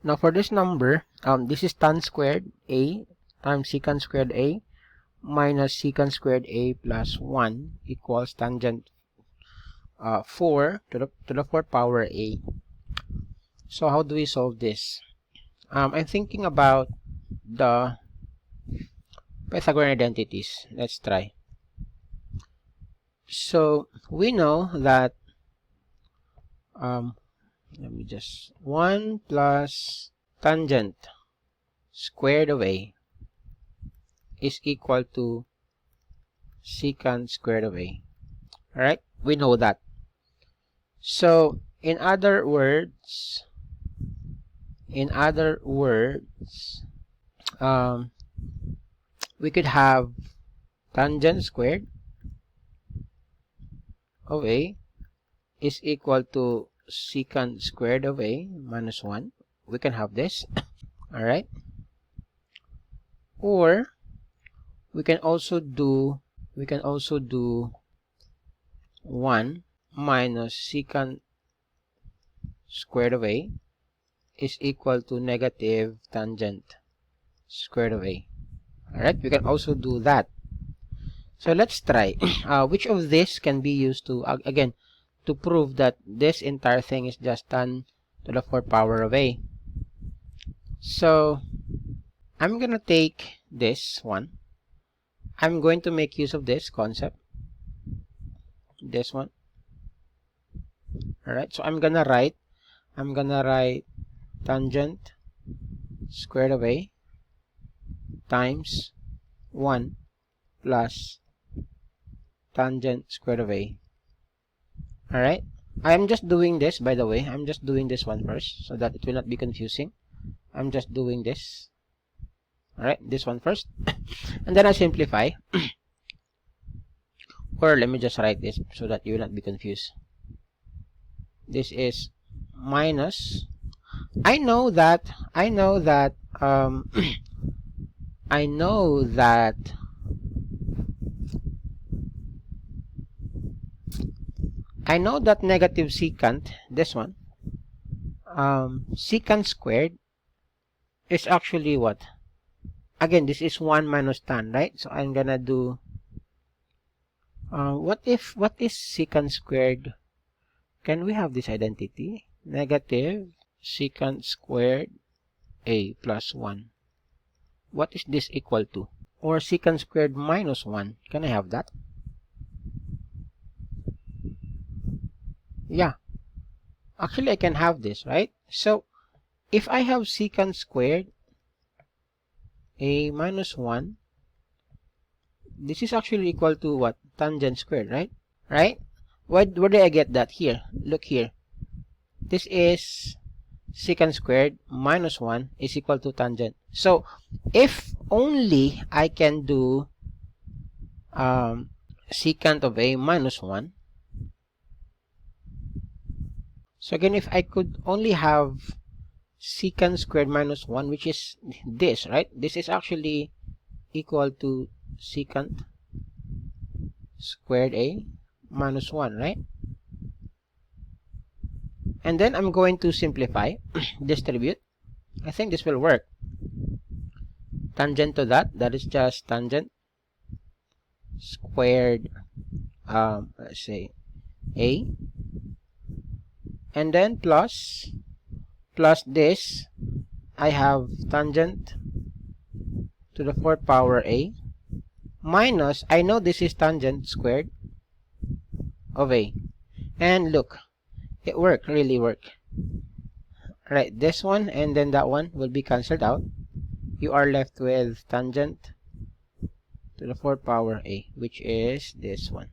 Now for this number, this is tan squared a times secant squared a minus secant squared a plus 1 equals tangent 4 to the 4th power a. So how do we solve this? I'm thinking about the Pythagorean identities. Let's try. So we know that let me just 1 plus tangent squared of a is equal to secant squared of a. Alright, we know that. So in other words, we could have tangent squared of a is equal to secant squared of a minus 1. We can have this. Alright, or we can also do 1 minus secant squared of a is equal to negative tangent squared of a. Alright, we can also do that. So let's try. Which of this can be used to, again, to prove that this entire thing is just tan to the 4th power of a. So I'm gonna take this one. I'm going to make use of this concept. This one. Alright, so I'm gonna write tangent squared of a times 1 plus tangent squared of a. Alright, I'm just doing this, by the way. I'm just doing this one first so that it will not be confusing. I'm just doing this. Alright, this one first. And then I simplify. Or let me just write this so that you will not be confused. This is minus. I know that negative secant, this one, secant squared is actually what? Again, this is 1 minus tan, right? So I'm gonna do, what is secant squared? Can we have this identity? Negative secant squared a plus 1. What is this equal to? Or secant squared minus 1. Can I have that? Yeah. Actually, I can have this, right? So, if I have secant squared a minus 1, this is actually equal to what? Tangent squared, right? Right? Where did I get that? Here. Look here. This is secant squared minus 1 is equal to tangent. So, if only I can do secant of a minus 1. So again, if I could only have secant squared minus 1, which is this, right? This is actually equal to secant squared a minus 1, right? And then I'm going to simplify, distribute. I think this will work. Tangent to that is just tangent squared, let's say, a. And then plus this, I have tangent to the 4th power a minus, I know this is tangent squared of a. And look, it worked, really worked. Right, this one and then that one will be cancelled out. You are left with tangent to the 4th power a, which is this one.